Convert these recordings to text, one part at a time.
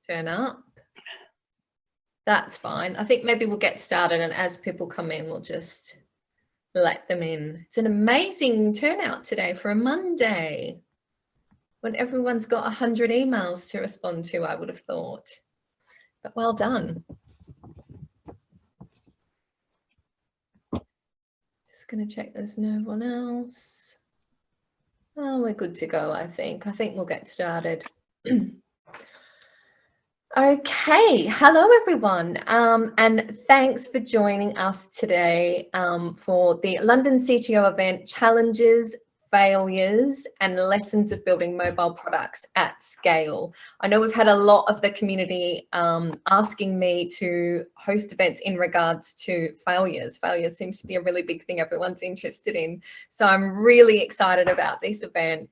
turn up. That's fine. I think maybe we'll get started, and as people come in, we'll just let them in. It's an amazing turnout today for a Monday, when everyone's got 100 emails to respond to, I would have thought. But well done. Just going to check there's no one else. Oh, we're good to go, I think. I think we'll get started. Okay, hello everyone, and thanks for joining us today for the London CTO event, Challenges, Failures and Lessons of Building Mobile Products at Scale. I know we've had a lot of the community asking me to host events in regards to failures. Failure seems to be a really big thing everyone's interested in. So I'm really excited about this event.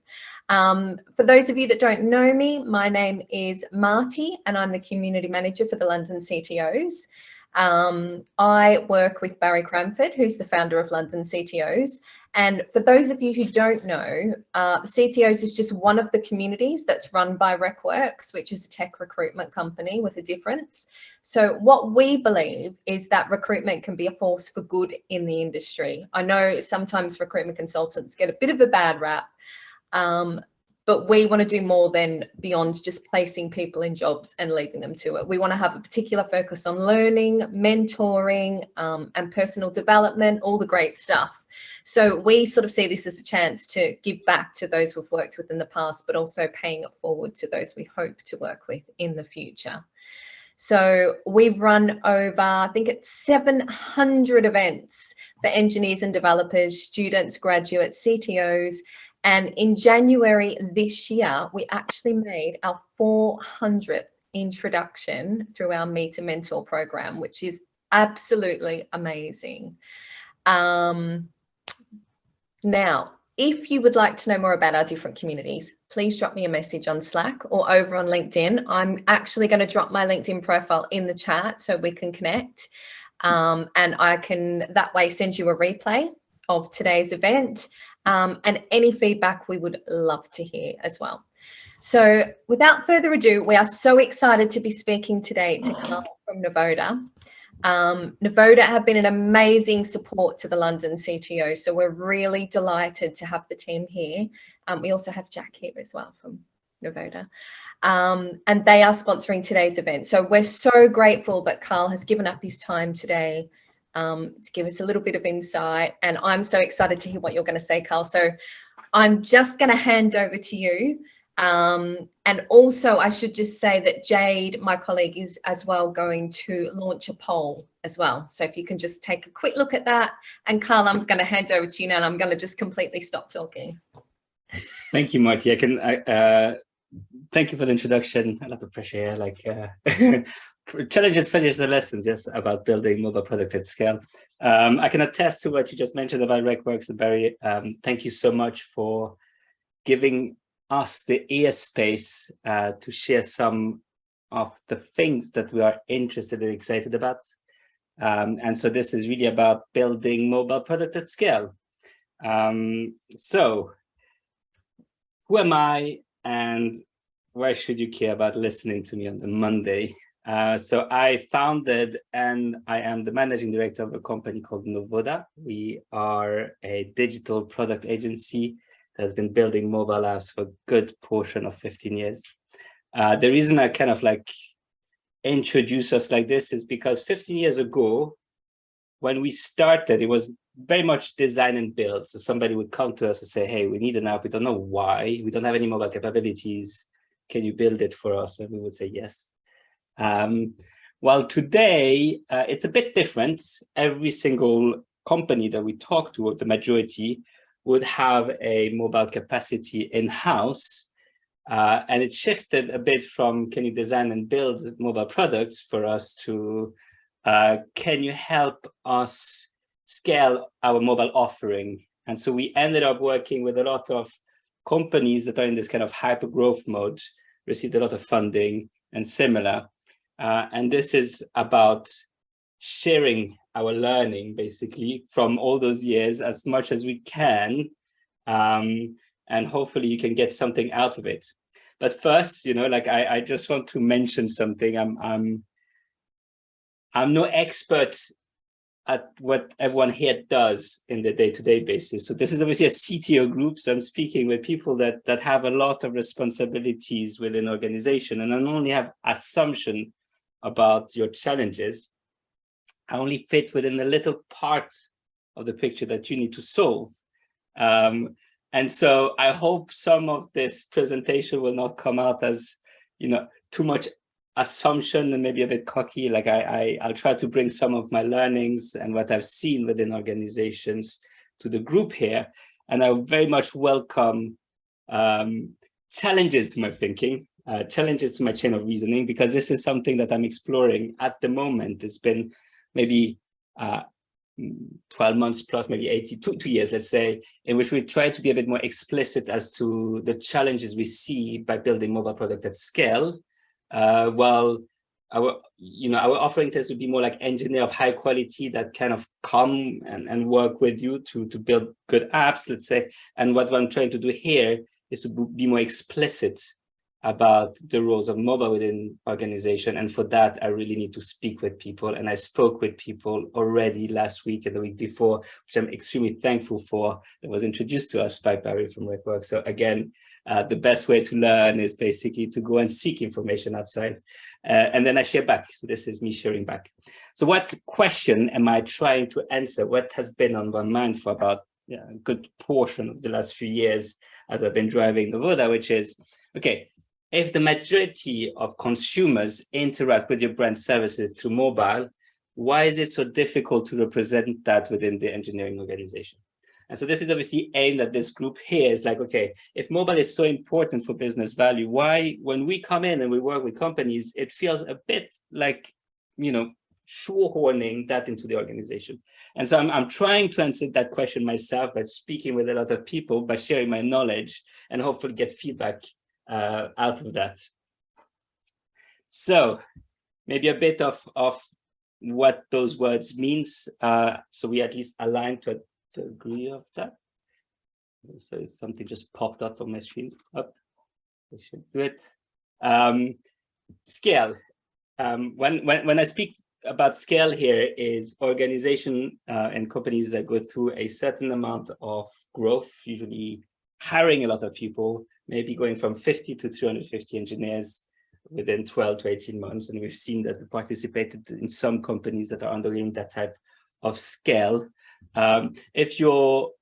For those of you that don't know me, my name is Marty and I'm the Community Manager for the London CTOs. I work with Barry Cranford, who's the founder of London CTOs. And for those of you who don't know, CTOs is just one of the communities that's run by RecWorks, which is a tech recruitment company with a difference. So what we believe is that recruitment can be a force for good in the industry. I know sometimes recruitment consultants get a bit of a bad rap, but we want to do more than beyond just placing people in jobs and leaving them to it. We want to have a particular focus on learning, mentoring, and personal development, all the great stuff. So we sort of see this as a chance to give back to those we've worked with in the past, but also paying it forward to those we hope to work with in the future. So we've run over, I think it's 700 events for engineers and developers, students, graduates, CTOs. And in January this year, we actually made our 400th introduction through our Meet a Mentor program, which is absolutely amazing. Now, if you would like to know more about our different communities, please drop me a message on Slack or over on LinkedIn. I'm actually going to drop my LinkedIn profile in the chat so we can connect. And I can that way send you a replay of today's event. And any feedback we would love to hear as well. So without further ado, we are so excited to be speaking today to Carl from Novoda. Novoda have been an amazing support to the London CTO, so we're really delighted to have the team here. We also have Jack here as well from Novoda, and they are sponsoring today's event. So we're so grateful that Carl has given up his time today to give us a little bit of insight, and I'm so excited to hear what you're going to say, Carl. So I'm just going to hand over to you. And also I should just say that Jade, my colleague, is as well going to launch a poll as well. So if you can just take a quick look at that. And Carl, I'm going to hand over to you now, and I'm going to just completely stop talking. Thank you, Marty. Thank you for the introduction. A lot of pressure here, challenges, failures, and lessons, yes, about building mobile product at scale. I can attest to what you just mentioned about RecWorks and Barry. Thank you so much for giving us the airspace to share some of the things that we are interested and excited about. And so this is really about building mobile product at scale. So who am I and why should you care about listening to me on the Monday? So I founded and I am the managing director of a company called Novoda. We are a digital product agency that has been building mobile apps for a good portion of 15 years. The reason I kind of introduce us like this is because 15 years ago, when we started, it was very much design and build. So somebody would come to us and say, hey, we need an app. We don't know why. We don't have any mobile capabilities. Can you build it for us? And we would say yes. While today, it's a bit different. Every single company that we talk to, the majority, would have a mobile capacity in-house. And it shifted a bit from can you design and build mobile products for us to can you help us scale our mobile offering? And so we ended up working with a lot of companies that are in this kind of hyper growth mode, received a lot of funding and similar. And this is about sharing our learning, basically, from all those years as much as we can. And hopefully you can get something out of it. But first, like I just want to mention something. I'm no expert at what everyone here does in the day-to-day basis. So this is obviously a CTO group. So I'm speaking with people that have a lot of responsibilities within organization, and I don't only have assumption about your challenges. I only fit within a little part of the picture that you need to solve. And so I hope some of this presentation will not come out as, too much assumption and maybe a bit cocky. Like I'll try to bring some of my learnings and what I've seen within organizations to the group here. And I very much welcome challenges to my thinking, challenges to my chain of reasoning, because this is something that I'm exploring at the moment. It's been maybe 12 months plus, maybe 2 years, let's say, in which we try to be a bit more explicit as to the challenges we see by building mobile product at scale. Well, our offering tends to be more like engineer of high quality that kind of come and work with you to build good apps, let's say. And what I'm trying to do here is to be more explicit about the roles of mobile within organization. And for that, I really need to speak with people. And I spoke with people already last week and the week before, which I'm extremely thankful for. That was introduced to us by Barry from Redwork. So again, the best way to learn is basically to go and seek information outside. And then I share back. So this is me sharing back. So what question am I trying to answer? What has been on my mind for about a good portion of the last few years as I've been driving Novoda, which is, okay, if the majority of consumers interact with your brand services through mobile, why is it so difficult to represent that within the engineering organization? And so this is obviously aimed at this group here. It's like, okay, if mobile is so important for business value, why, when we come in and we work with companies, it feels a bit like, shoehorning that into the organization. And so I'm trying to answer that question myself by speaking with a lot of people, by sharing my knowledge, and hopefully get feedback out of that. So maybe a bit of what those words means, so we at least align to a degree of that. So something just popped up on my screen. Up, I should do it. Scale. When I speak about scale here, is organization and companies that go through a certain amount of growth, usually hiring a lot of people, maybe going from 50 to 350 engineers within 12 to 18 months. And we've seen that we participated in some companies that are undergoing that type of scale. If you're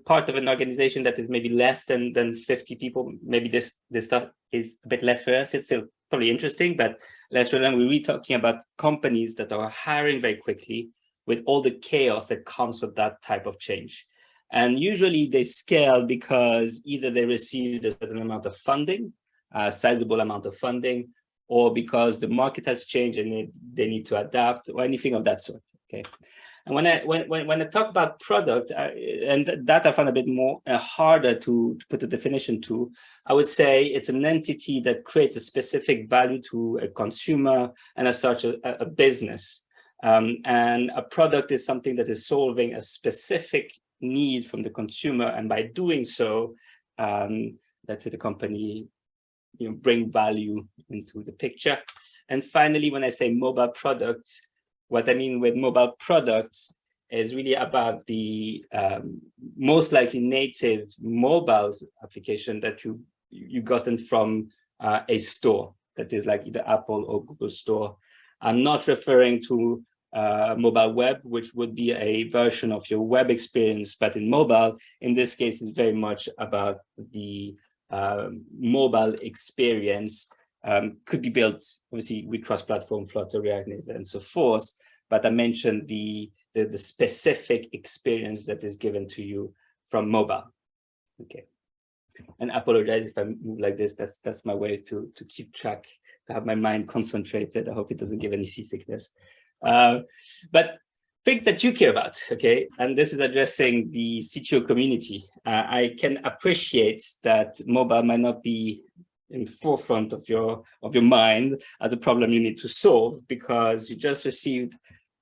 part of an organization that is maybe less than 50 people, maybe this stuff is a bit less relevant. It's still probably interesting, but less relevant. We're really talking about companies that are hiring very quickly with all the chaos that comes with that type of change. And usually they scale because either they received a certain amount of funding, a sizable amount of funding, or because the market has changed and they need to adapt, or anything of that sort. Okay. And when I talk about product, and that I find a bit more harder to put a definition to, I would say it's an entity that creates a specific value to a consumer and as such a business. And a product is something that is solving a specific need from the consumer, and by doing so, let's say the company bring value into the picture. And finally, when I say mobile products, what I mean with mobile products is really about the most likely native mobile application that you gotten from a store that is like either Apple or Google Store. I'm not referring to mobile web, which would be a version of your web experience, but in mobile, in this case, is very much about the mobile experience. Could be built obviously with cross-platform, Flutter, React Native, and so forth. But I mentioned the specific experience that is given to you from mobile. Okay, and I apologize if I move like this. That's my way to keep track, to have my mind concentrated. I hope it doesn't give any seasickness. But think that you care about, okay? And this is addressing the CTO community. I can appreciate that mobile might not be in forefront of your mind as a problem you need to solve, because you just received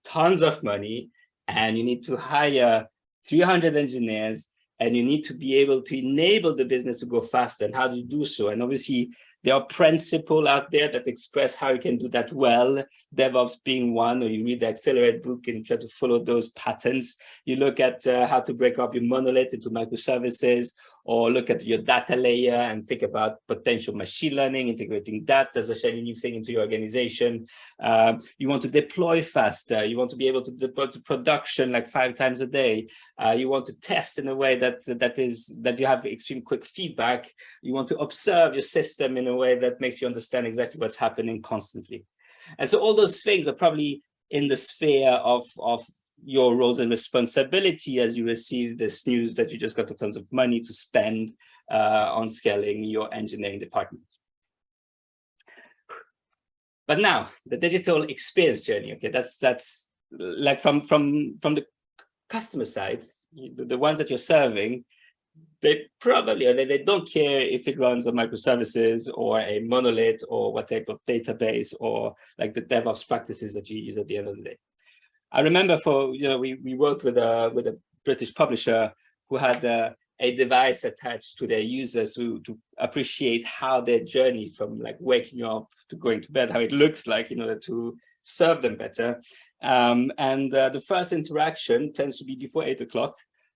tons of money and you need to hire 300 engineers and you need to be able to enable the business to go faster. And how do you do so? And obviously, there are principles out there that express how you can do that well, DevOps being one, or you read the Accelerate book and try to follow those patterns. You look at how to break up your monolith into microservices, or look at your data layer and think about potential machine learning, integrating that as a shiny new thing into your organization. You want to deploy faster. You want to be able to deploy to production like 5 times a day. You want to test in a way that you have extreme quick feedback. You want to observe your system in a way that makes you understand exactly what's happening constantly. And so all those things are probably in the sphere of your roles and responsibility as you receive this news that you just got tons of money to spend on scaling your engineering department. But now the digital experience journey, okay, that's like from the customer side, the ones that you're serving, they probably, or they don't care if it runs on microservices or a monolith or what type of database or like the DevOps practices that you use at the end of the day. I remember we worked with a British publisher who had a device attached to their users to appreciate how their journey from like waking up to going to bed, how it looks like in order to serve them better. The first interaction tends to be before 8 o'clock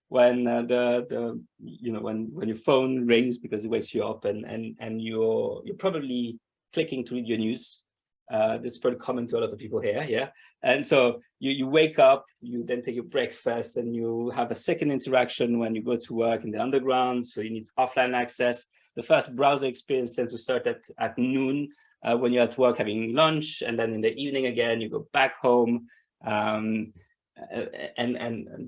when when your phone rings because it wakes you up and you're probably clicking to read your news. This is pretty common to a lot of people here, yeah. And so you wake up, you then take your breakfast, and you have a second interaction when you go to work in the underground. So you need offline access. The first browser experience tends to start at noon when you're at work having lunch, and then in the evening again you go back home. And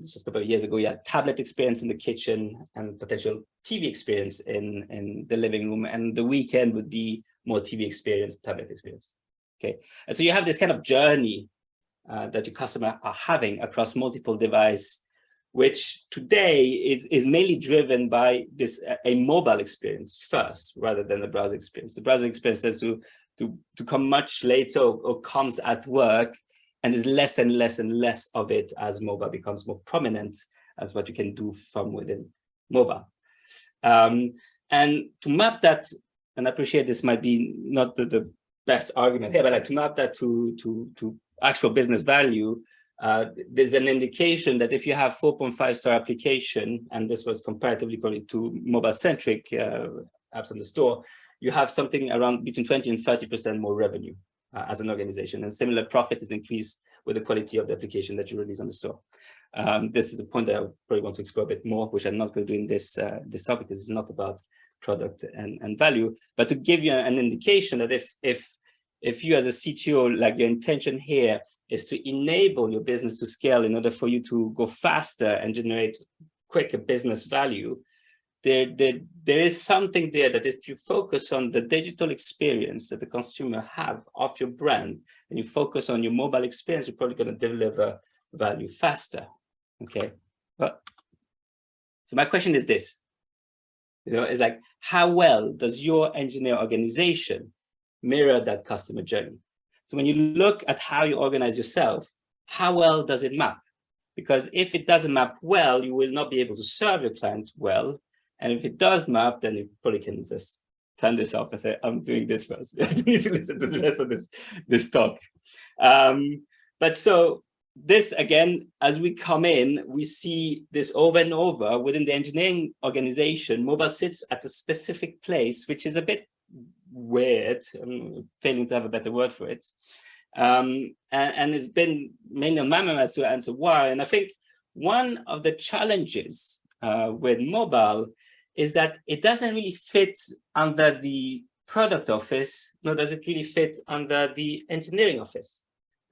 just a couple of years ago, you had tablet experience in the kitchen and potential TV experience in the living room, and the weekend would be more TV experience, tablet experience. Okay, and so you have this kind of journey that your customer are having across multiple devices, which today is mainly driven by this a mobile experience first, rather than the browser experience. The browser experience tends to come much later or comes at work, and there's less and less and less of it as mobile becomes more prominent as what you can do from within mobile. And to map that, and I appreciate this might be not the best argument here, but like to map that to actual business value, there's an indication that if you have 4.5-star application, and this was comparatively probably to mobile-centric apps on the store, you have something around between 20 and 30% more revenue as an organization, and similar profit is increased with the quality of the application that you release on the store. This is a point that I probably want to explore a bit more, which I'm not going to do in this topic, because it's not about product and value, but to give you an indication that if you as a CTO, like your intention here is to enable your business to scale in order for you to go faster and generate quicker business value, there is something there that if you focus on the digital experience that the consumer have of your brand, and you focus on your mobile experience, you're probably going to deliver value faster. Okay, but so my question is this. It's like, how well does your engineer organization mirror that customer journey? So when you look at how you organize yourself, how well does it map? Because if it doesn't map well, you will not be able to serve your client well. And if it does map, then you probably can just turn this off and say, I'm doing this first. I don't need to listen to the rest of this talk. But so this, again, as we come in, we see this over and over within the engineering organization. Mobile sits at a specific place, which is a bit weird. I'm failing to have a better word for it. And it's been mainly on my mind to answer why. And I think one of the challenges with mobile is that it doesn't really fit under the product office, nor does it really fit under the engineering office.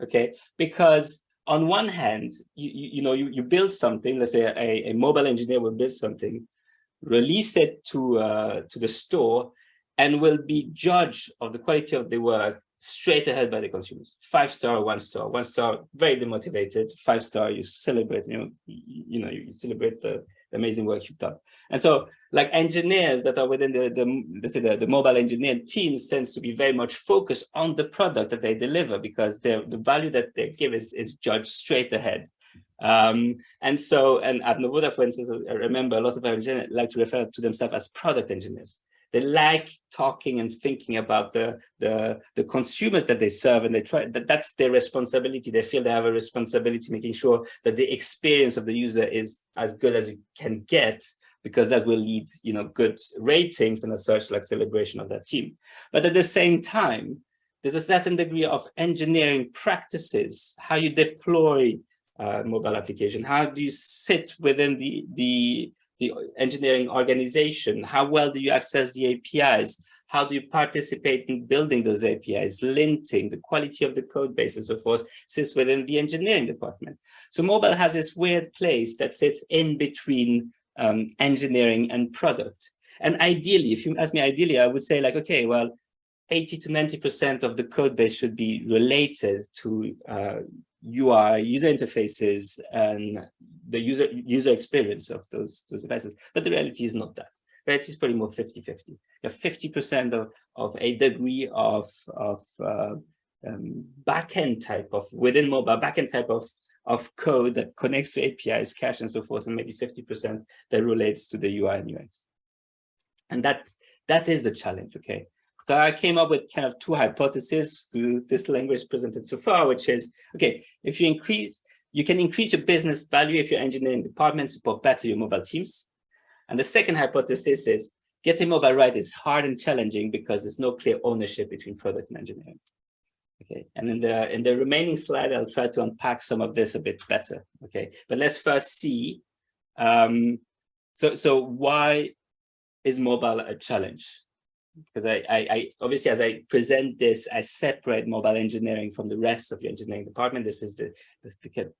Okay, because on one hand, you build something. Let's say a mobile engineer will build something, release it to the store, and will be judged of the quality of the work straight ahead by the consumers. 5-star, 1-star, 1-star, very demotivated. 5-star, you celebrate. You celebrate the amazing work you've done. And so, like engineers that are within the mobile engineering teams tends to be very much focused on the product that they deliver, because the value that they give is judged straight ahead And at Novoda, for instance, I remember a lot of our engineers like to refer to themselves as product engineers. They like talking and thinking about the consumers that they serve, and they try that's their responsibility. They feel they have a responsibility making sure that the experience of the user is as good as you can get, because that will lead, good ratings and as such, like celebration of that team. But at the same time, there's a certain degree of engineering practices, how you deploy mobile application, how do you sit within the engineering organization, how well do you access the APIs, how do you participate in building those APIs, linting, the quality of the code base and so forth sits within the engineering department. So mobile has this weird place that sits in between engineering and product. And ideally, if you ask me, I would say like, okay, well, 80 to 90% of the code base should be related to UI, user interfaces, and the user experience of those devices. But the reality is not that. The reality is probably more 50-50. You have 50% of a degree of backend type of, within mobile, backend type of code that connects to APIs, cache, and so forth, and maybe 50% that relates to the UI and UX. And that is the challenge, okay? So I came up with kind of two hypotheses to this language presented so far, which is, okay, if you can increase your business value if your engineering department support better your mobile teams. And the second hypothesis is getting mobile right is hard and challenging because there's no clear ownership between product and engineering. Okay, and in the remaining slide, I'll try to unpack some of this a bit better. Okay, but let's first see. So why is mobile a challenge? Because I obviously, as I present this, I separate mobile engineering from the rest of your engineering department. This is the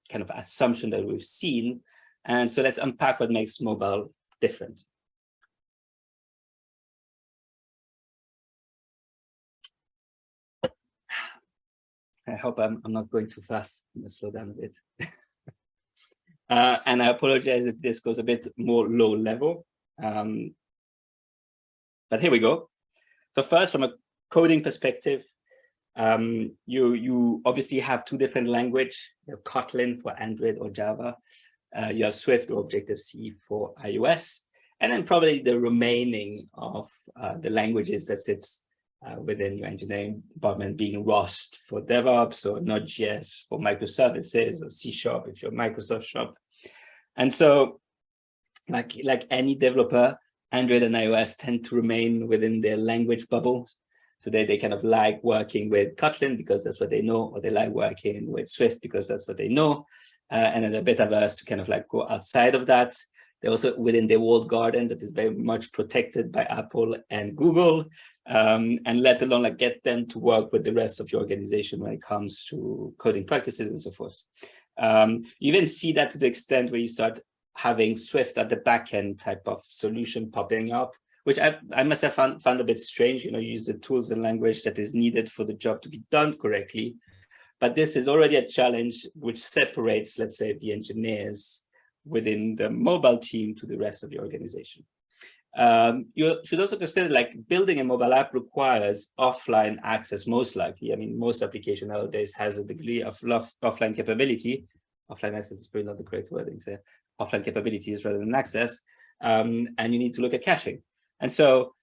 kind of assumption that we've seen. And so let's unpack what makes mobile different. I hope I'm not going too fast. I'm going to slow down a bit. And I apologize if this goes a bit more low level. But here we go. So first, from a coding perspective, you obviously have two different languages. You have Kotlin for Android or Java. You have Swift or Objective-C for iOS. And then probably the remaining of the languages that sits within your engineering department, being Rust for DevOps, or Node.js for microservices, or C# if you're a Microsoft shop. And so like any developer, Android and iOS tend to remain within their language bubbles. So they kind of like working with Kotlin because that's what they know, or they like working with Swift because that's what they know. And then they're a bit averse to kind of like go outside of that. They're also within their walled garden that is very much protected by Apple and Google, and let alone like get them to work with the rest of your organization when it comes to coding practices and so forth. You even see that to the extent where you start having Swift at the backend type of solution popping up, which I must have found a bit strange. You use the tools and language that is needed for the job to be done correctly. But this is already a challenge which separates, let's say, the engineers within the mobile team to the rest of the organization. You should also consider like building a mobile app requires offline access, most likely. I mean, most application nowadays has a degree of offline capability. Offline access is probably not the correct wording, so offline capabilities rather than access. And you need to look at caching. And so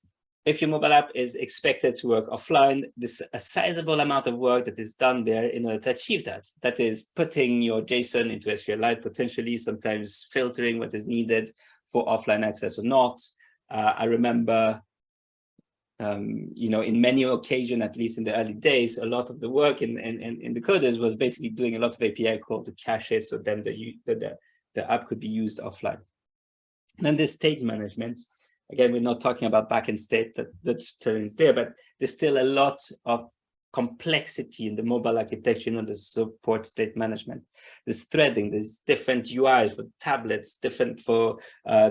if your mobile app is expected to work offline, there's a sizable amount of work that is done there in order to achieve that. That is putting your JSON into SQLite, potentially sometimes filtering what is needed for offline access or not. I remember, in many occasions, at least in the early days, a lot of the work in the coders was basically doing a lot of API call to cache it, so then the app could be used offline. And then there's state management. Again, we're not talking about backend state that turns there, but there's still a lot of complexity in the mobile architecture in order to support state management. There's threading, there's different UIs for tablets, different for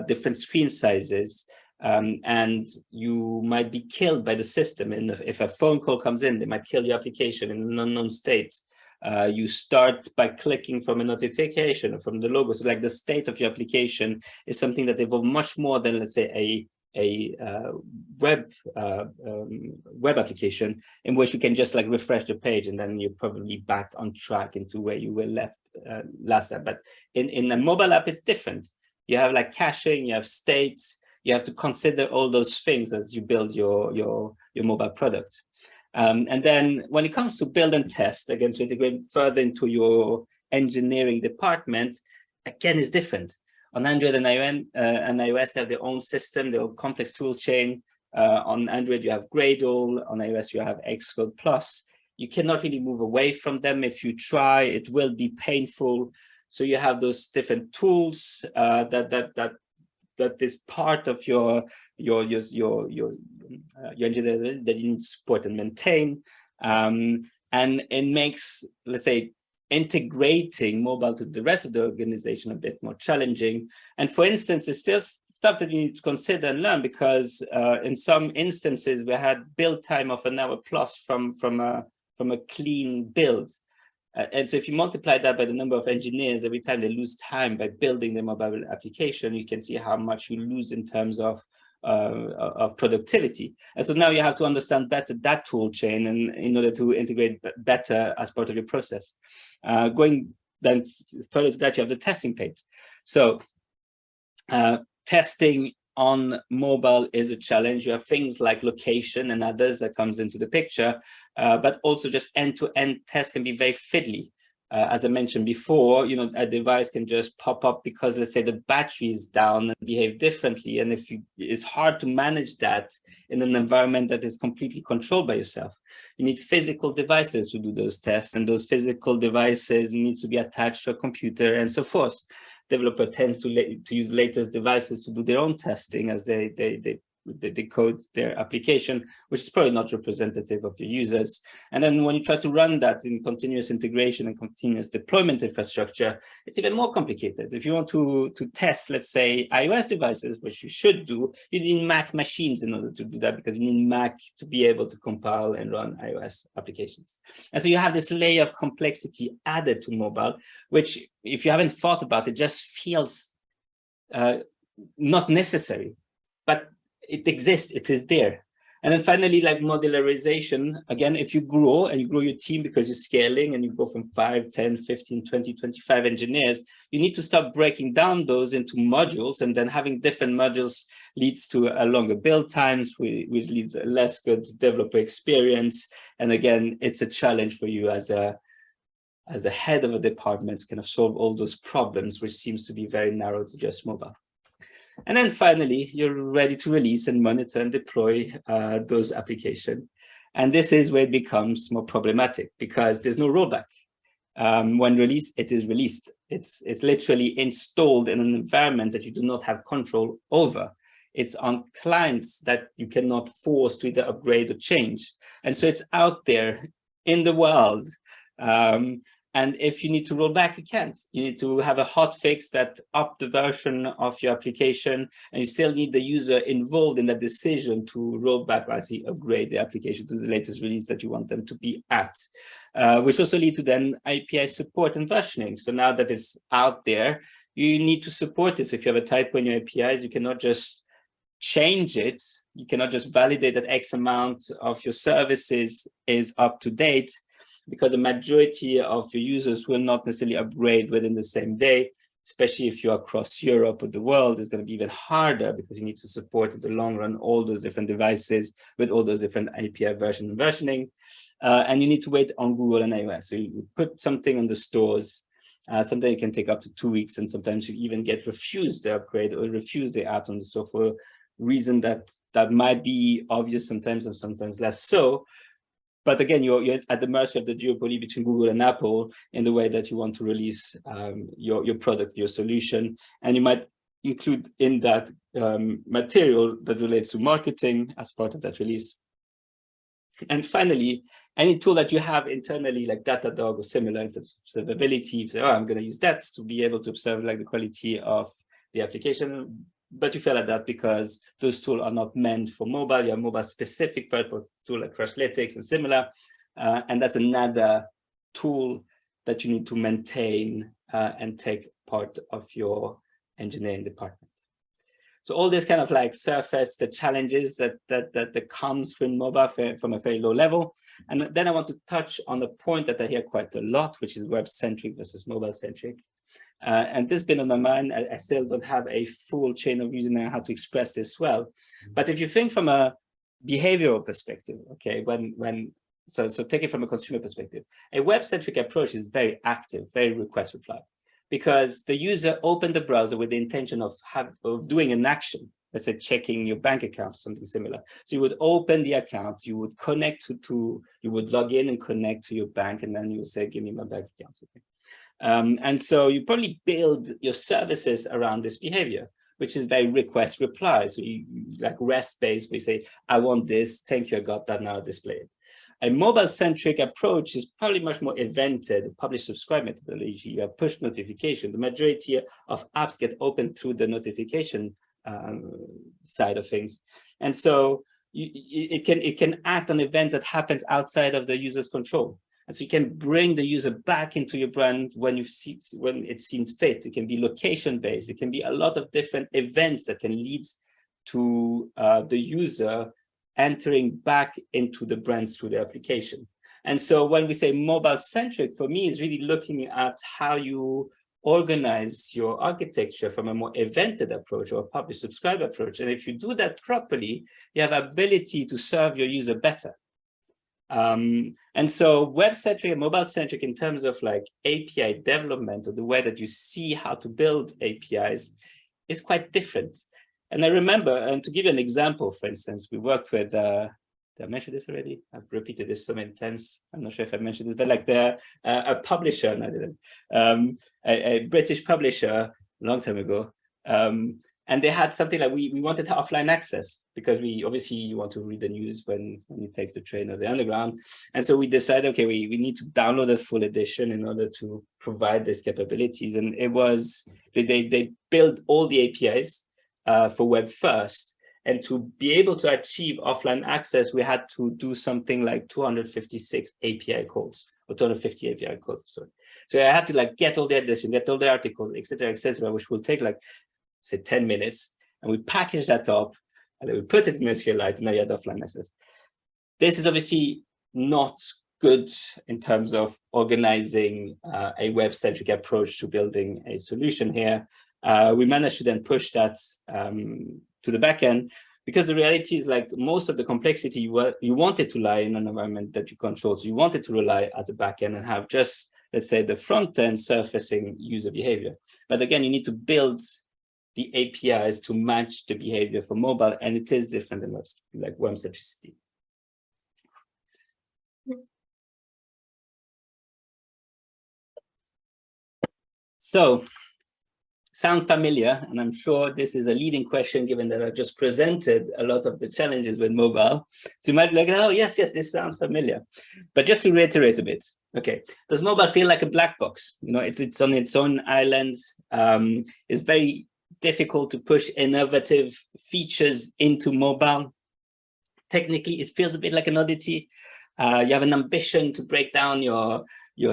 different screen sizes, and you might be killed by the system. And if a phone call comes in, they might kill your application in an unknown state. You start by clicking from a notification or from the logo. So like the state of your application is something that evolves much more than, let's say, a web application in which you can just like refresh the page and then you're probably back on track into where you were left last time. But in a mobile app, it's different. You have like caching, you have states, you have to consider all those things as you build your mobile product. And then when it comes to build and test, again, to integrate further into your engineering department, again, is different. On Android and iOS have their own system, their own complex tool chain. On Android, you have Gradle. On iOS, you have Xcode Plus. You cannot really move away from them. If you try, it will be painful. So you have those different tools that is part of your engineering that you need to support and maintain. And it makes, let's say, integrating mobile to the rest of the organization a bit more challenging. And for instance, it's still stuff that you need to consider and learn, because in some instances we had build time of an hour plus from a clean build. And so if you multiply that by the number of engineers, every time they lose time by building the mobile application, you can see how much you lose in terms of productivity. And so now you have to understand better that tool chain, and in order to integrate better as part of your process. Going then further to that, you have the testing phase. So testing on mobile is a challenge. You have things like location and others that comes into the picture, but also just end-to-end tests can be very fiddly. As I mentioned before, you know, a device can just pop up because, let's say, the battery is down and behave differently. And it's hard to manage that in an environment that is completely controlled by yourself. You need physical devices to do those tests, and those physical devices need to be attached to a computer and so forth. Developer tends to use latest devices to do their own testing as they code their application, which is probably not representative of your users. And then when you try to run that in continuous integration and continuous deployment infrastructure, it's even more complicated. If you want to test, let's say, iOS devices, which you should do, you need Mac machines in order to do that, because you need Mac to be able to compile and run iOS applications. And so you have this layer of complexity added to mobile, which, if you haven't thought about it, just feels not necessary. But it exists, it is there. And then finally, like modularization, again, if you grow and you grow your team because you're scaling and you go from 5, 10, 15, 20, 25 engineers, you need to start breaking down those into modules, and then having different modules leads to a longer build times, which leads to a less good developer experience. And again, it's a challenge for you as a head of a department to kind of solve all those problems, which seems to be very narrow to just mobile. And then finally, you're ready to release and monitor and deploy those applications. And this is where it becomes more problematic, because there's no rollback. When released, it is released. It's literally installed in an environment that you do not have control over. It's on clients that you cannot force to either upgrade or change. And so it's out there in the world. And if you need to roll back, you can't. You need to have a hot fix that up the version of your application, and you still need the user involved in that decision to roll back or actually upgrade the application to the latest release that you want them to be at, which also lead to then API support and versioning. So now that it's out there, you need to support it. So if you have a typo in your APIs, you cannot just change it. You cannot just validate that X amount of your services is up to date, because the majority of your users will not necessarily upgrade within the same day, especially if you're across Europe or the world. It's going to be even harder, because you need to support in the long run all those different devices with all those different API version and versioning. And you need to wait on Google and iOS. So you put something on the stores, something can take up to 2 weeks, and sometimes you even get refused the upgrade or refused the app on the store for a reason that might be obvious sometimes and sometimes less so. But again, you're at the mercy of the duopoly between Google and Apple in the way that you want to release your product, your solution. And you might include in that material that relates to marketing as part of that release. And finally, any tool that you have internally, like Datadog or similar in terms of observability, say, oh, I'm going to use that to be able to observe like the quality of the application. But you fail at that because those tools are not meant for mobile. You have mobile-specific tool like Crashlytics and similar, and that's another tool that you need to maintain and take part of your engineering department. So all this kind of like surface the challenges that comes from mobile from a very low level. And then I want to touch on the point that I hear quite a lot, which is web-centric versus mobile-centric. And this has been on my mind. I still don't have a full chain of reasoning on how to express this well. But if you think from a behavioral perspective, okay, so take it from a consumer perspective, a web-centric approach is very active, very request reply, because the user opened the browser with the intention of doing an action, let's say checking your bank account, something similar. So you would open the account, you would connect you would log in and connect to your bank, and then you would say, give me my bank account. Okay. And so you probably build your services around this behavior, which is very request reply. So you like REST-based, we say, I want this, thank you, I got that, now display it. A mobile-centric approach is probably much more evented, publish subscribe methodology. You have push notification. The majority of apps get opened through the notification side of things. And so it can act on events that happens outside of the user's control. And so you can bring the user back into your brand when it seems fit. It can be location-based. It can be a lot of different events that can lead to the user entering back into the brands through the application. And so when we say mobile-centric, for me, is really looking at how you organize your architecture from a more evented approach or a publish subscribe approach. And if you do that properly, you have ability to serve your user better. And so web-centric and mobile-centric in terms of like API development, or the way that you see how to build APIs, is quite different. And I remember, and to give you an example, for instance, we worked with, did I mention this already? I've repeated this so many times. I'm not sure if I mentioned this, but like a publisher, and I didn't, a British publisher a long time ago. And they had something like, we wanted offline access, because obviously you want to read the news when you take the train or the underground. And so we decided, okay, we need to download a full edition in order to provide these capabilities. And it was, they built all the APIs for web first. And to be able to achieve offline access, we had to do something like 256 API calls, or 250 API calls, sorry. So I had to like get all the edition, get all the articles, et cetera, which will take like, say 10 minutes. And we package that up, and then we put it in SQLite, and now you have offline access. This is obviously not good in terms of organizing a web-centric approach to building a solution here. We managed to then push that to the backend, because the reality is like most of the complexity you wanted to lie in an environment that you control. So you wanted to rely at the backend and have just, let's say, the front end surfacing user behavior. But again, you need to build the APIs to match the behavior for mobile, and it is different than web centricity. So, sound familiar? And I'm sure this is a leading question, given that I just presented a lot of the challenges with mobile. So you might be like, oh, yes, this sounds familiar. But just to reiterate a bit, okay, does mobile feel like a black box? You know, it's on its own island. It's very difficult to push innovative features into mobile. Technically, it feels a bit like an oddity. You have an ambition to break down your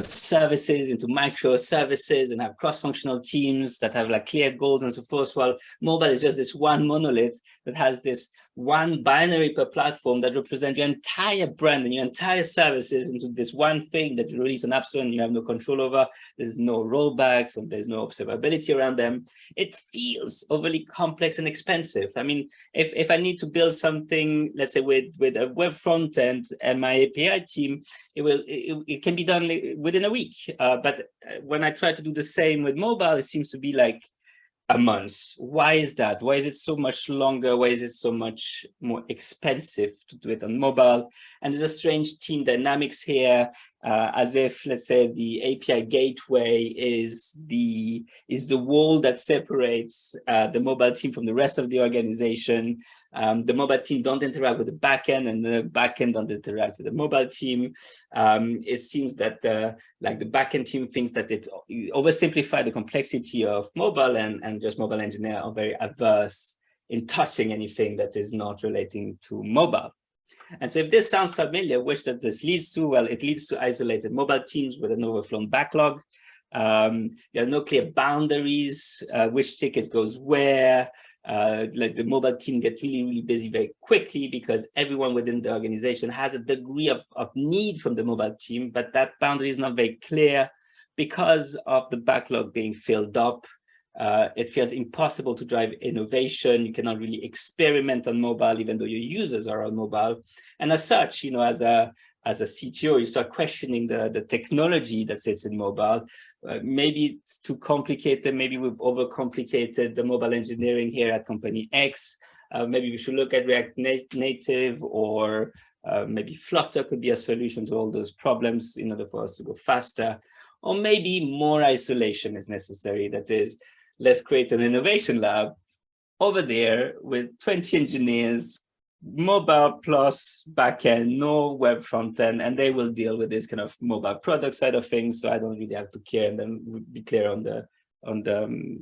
services into microservices and have cross-functional teams that have like clear goals and so forth. While mobile is just this one monolith that has this one binary per platform that represents your entire brand and your entire services into this one thing that you release an app store and you have no control over. There's no rollbacks and there's no observability around them. It feels overly complex and expensive. I mean, if I need to build something, let's say with a web front end and my API team, it can be done within a week. But when I try to do the same with mobile, it seems to be like a month. Why is that? Why is it so much longer? Why is it so much more expensive to do it on mobile? And there's a strange team dynamics here, as if, let's say, the API gateway is the wall that separates the mobile team from the rest of the organization. The mobile team don't interact with the backend, and the backend don't interact with the mobile team. It seems that the backend team thinks that it's oversimplify the complexity of mobile, and just mobile engineers are very averse in touching anything that is not relating to mobile. And so if this sounds familiar, which that this leads to, well, it leads to isolated mobile teams with an overflown backlog. There are no clear boundaries, which tickets goes where. Like the mobile team get really, really busy very quickly because everyone within the organization has a degree of need from the mobile team, but that boundary is not very clear because of the backlog being filled up. It feels impossible to drive innovation. You cannot really experiment on mobile, even though your users are on mobile. And as such, you know, as a CTO, you start questioning the technology that sits in mobile. Maybe it's too complicated. Maybe we've overcomplicated the mobile engineering here at company X. Maybe we should look at React Native, or maybe Flutter could be a solution to all those problems in order for us to go faster. Or maybe more isolation is necessary. That is, let's create an innovation lab over there with 20 engineers, mobile plus backend, no web front end, and they will deal with this kind of mobile product side of things. So I don't really have to care, and then we'll be clear on the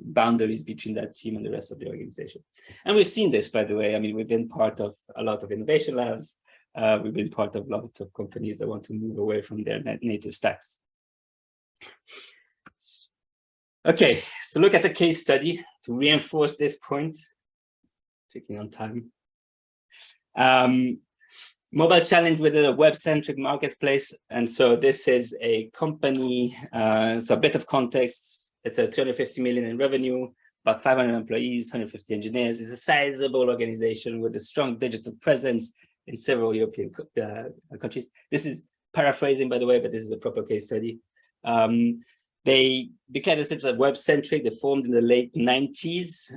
boundaries between that team and the rest of the organization. And we've seen this, by the way. I mean, we've been part of a lot of innovation labs. We've been part of a lot of companies that want to move away from their native stacks. Okay, so look at the case study to reinforce this point. Checking on time. Mobile challenge within a web-centric marketplace. And so this is a company, so a bit of context. It's a 350 million in revenue, about 500 employees, 150 engineers. It's a sizable organization with a strong digital presence in several European countries. This is paraphrasing, by the way, but this is a proper case study. They declared themselves as web-centric. They formed in the late 90s.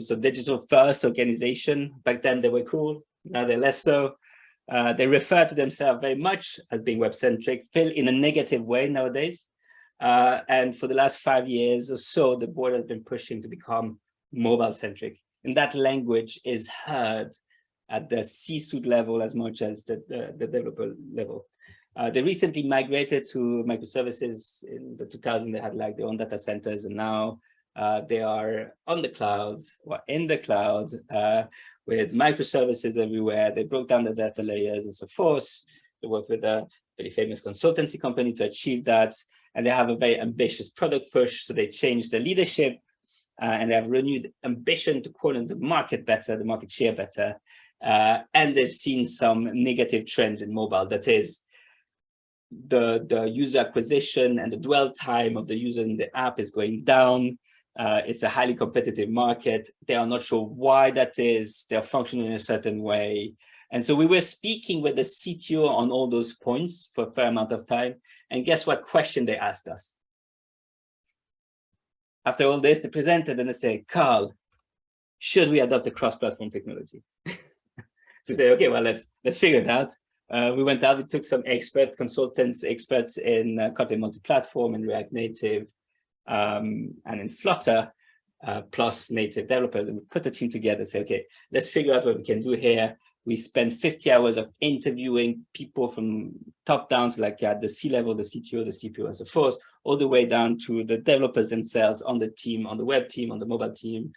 So digital-first organization. Back then they were cool. Now they're less so. They refer to themselves very much as being web-centric, still in a negative way nowadays. And for the last 5 years or so, the board has been pushing to become mobile-centric. And that language is heard at the C-suite level as much as the developer level. They recently migrated to microservices. In the 2000s, they had like their own data centers, and now they are on the cloud or in the cloud with microservices everywhere. They broke down the data layers and so forth. They work with a very famous consultancy company to achieve that, and they have a very ambitious product push. So they changed the leadership, and they have renewed ambition to corner the market better, the market share better, and they've seen some negative trends in mobile. That is, the user acquisition and the dwell time of the user in the app is going down. It's a highly competitive market. They are not sure why that is. They're functioning in a certain way. And so we were speaking with the CTO on all those points for a fair amount of time. And guess what question they asked us? After all this, they presented and they say, Carl, should we adopt a cross-platform technology? So we say, okay, well, let's figure it out. We went out, we took some experts in Kotlin multi-platform and React Native and in Flutter, plus native developers, and we put the team together and say, okay, let's figure out what we can do here. We spent 50 hours of interviewing people from top down, so like the C-level, the CTO, the CPO, and so forth, all the way down to the developers themselves on the team, on the web team, on the mobile team.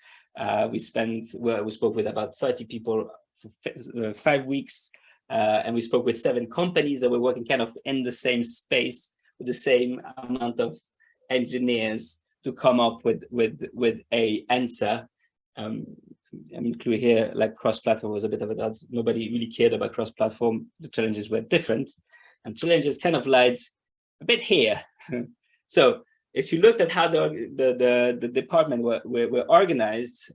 We spoke with about 30 people for 5 weeks. And we spoke with 7 companies that were working kind of in the same space with the same amount of engineers to come up with a answer. I mean, clear here, like cross-platform was a bit of a dud. Nobody really cared about cross-platform. The challenges were different, and challenges kind of lied a bit here. So if you looked at how the department were organized,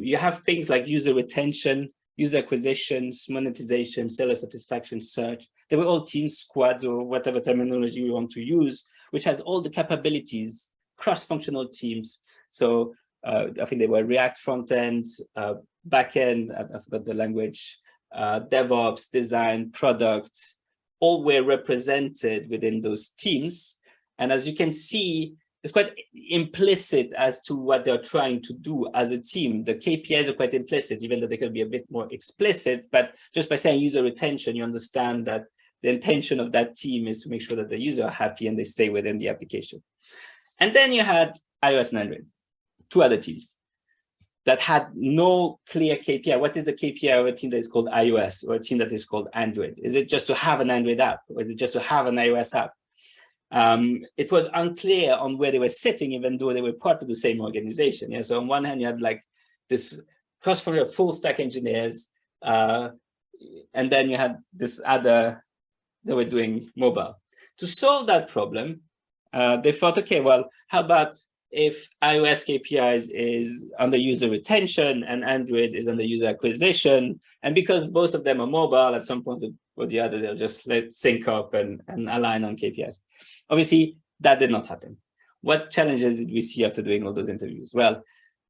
you have things like user retention, user acquisitions, monetization, seller satisfaction, search. They were all team squads or whatever terminology you want to use, which has all the capabilities, cross-functional teams. So I think they were React front-end, back-end, I forgot the language, DevOps, design, product, all were represented within those teams. And as you can see, it's quite implicit as to what they're trying to do as a team. The KPIs are quite implicit, even though they can be a bit more explicit. But just by saying user retention, you understand that the intention of that team is to make sure that the users are happy and they stay within the application. And then you had iOS and Android, 2 other teams that had no clear KPI. What is a KPI of a team that is called iOS or a team that is called Android? Is it just to have an Android app, or is it just to have an iOS app? It was unclear on where they were sitting, even though they were part of the same organization. Yeah. So on one hand, you had like this cross-functional full stack engineers, and then you had this other that were doing mobile. To solve that problem, they thought, okay, well, how about if iOS KPIs is under user retention and Android is under user acquisition, and because both of them are mobile, at some point or the other, they'll just sync up and align on KPIs. Obviously, that did not happen. What challenges did we see after doing all those interviews? Well,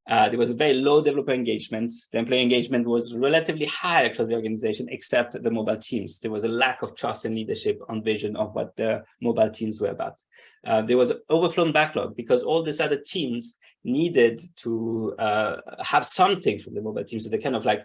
there was a very low developer engagement. The employee engagement was relatively high across the organization, except the mobile teams. There was a lack of trust and leadership on vision of what the mobile teams were about. There was an overflown backlog because all these other teams needed to have something from the mobile team. So they kind of like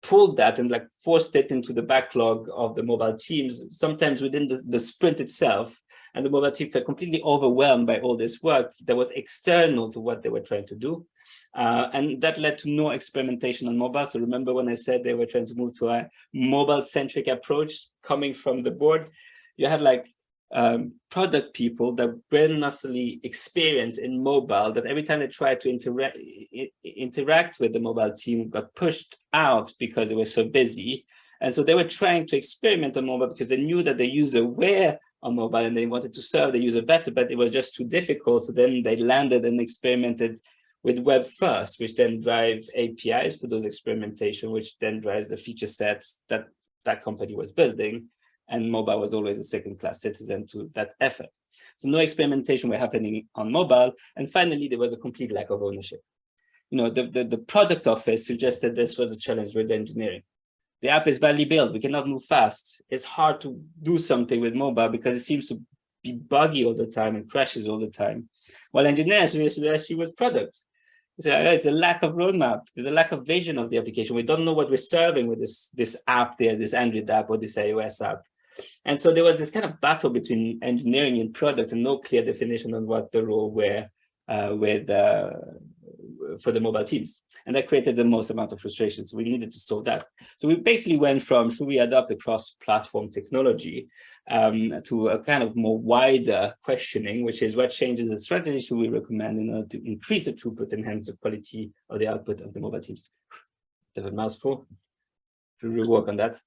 pulled that and like forced it into the backlog of the mobile teams, sometimes within the sprint itself. And the mobile teams were completely overwhelmed by all this work that was external to what they were trying to do. And that led to no experimentation on mobile. So remember when I said they were trying to move to a mobile-centric approach coming from the board? You had like product people that were not necessarily experienced in mobile, that every time they tried to interact with the mobile team got pushed out because they were so busy. And so they were trying to experiment on mobile because they knew that the user were on mobile and they wanted to serve the user better, but it was just too difficult. So then they landed and experimented with web first, which then drive APIs for those experimentation, which then drives the feature sets that that company was building. And mobile was always a second-class citizen to that effort. So no experimentation were happening on mobile. And finally, there was a complete lack of ownership. You know, the product office suggested this was a challenge with engineering. The app is badly built. We cannot move fast. It's hard to do something with mobile because it seems to be buggy all the time and crashes all the time. While engineers actually was product. So it's a lack of roadmap. There's a lack of vision of the application. We don't know what we're serving with this app there, this Android app or this iOS app. And so there was this kind of battle between engineering and product and no clear definition on what the role were for the mobile teams. And that created the most amount of frustration. So we needed to solve that. So we basically went from, should we adopt a cross-platform technology to a kind of more wider questioning, which is what changes the strategy should we recommend in order to increase the throughput and hence the quality of the output of the mobile teams. Have a mouthful to rework on that.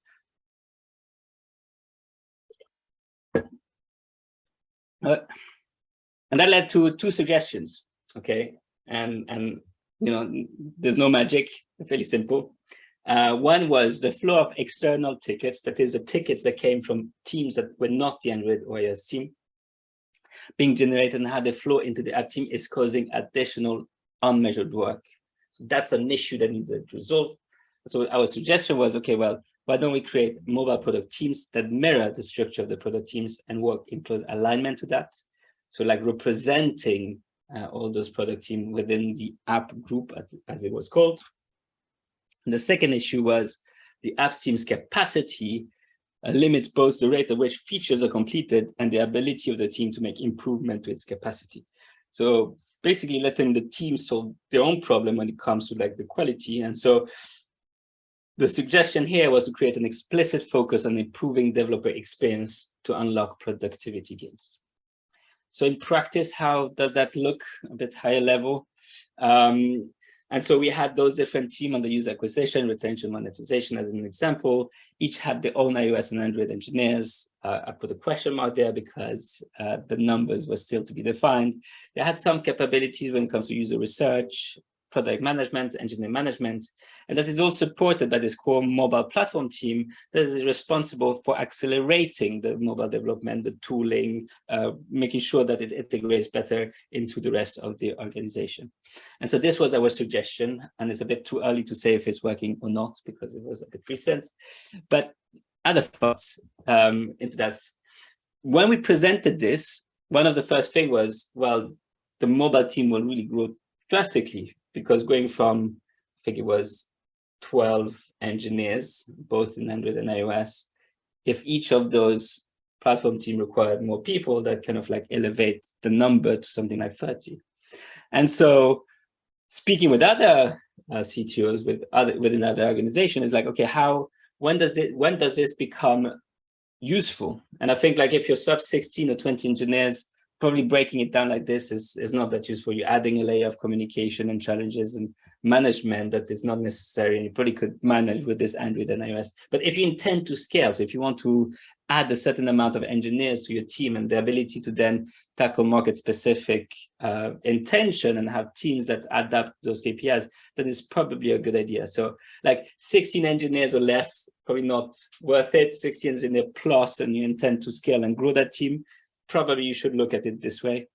And that led to two suggestions, okay? And you know, there's no magic, fairly simple. One was the flow of external tickets, that is the tickets that came from teams that were not the Android or iOS team, being generated and how they flow into the app team is causing additional unmeasured work. So that's an issue that needs to resolve. So our suggestion was, okay, well, why don't we create mobile product teams that mirror the structure of the product teams and work in close alignment to that? So like representing all those product teams within the app group, as it was called. And the second issue was the app team's capacity limits both the rate at which features are completed and the ability of the team to make improvement to its capacity. So basically letting the team solve their own problem when it comes to like the quality. And so the suggestion here was to create an explicit focus on improving developer experience to unlock productivity gains. So in practice, how does that look? A bit higher level. And so we had those different teams on the user acquisition, retention, monetization as an example. Each had their own iOS and Android engineers. I put a question mark there because the numbers were still to be defined. They had some capabilities when it comes to user research, product management, engineering management, and that is all supported by this core mobile platform team that is responsible for accelerating the mobile development, the tooling, making sure that it integrates better into the rest of the organization. And so this was our suggestion, and it's a bit too early to say if it's working or not because it was a bit recent, but other thoughts into that. When we presented this, one of the first things was, well, the mobile team will really grow drastically, because going from, I think it was 12 engineers, both in Android and iOS, if each of those platform team required more people, that kind of like elevate the number to something like 30. And so speaking with other CTOs within other organizations, is like, okay, when does this become useful? And I think like if you're sub 16 or 20 engineers, probably breaking it down like this is not that useful. You're adding a layer of communication and challenges and management that is not necessary, and you probably could manage with this Android and iOS. But if you intend to scale, so if you want to add a certain amount of engineers to your team and the ability to then tackle market-specific intention and have teams that adapt those KPIs, that is probably a good idea. So like 16 engineers or less, probably not worth it. 16 engineers plus, and you intend to scale and grow that team, probably you should look at it this way.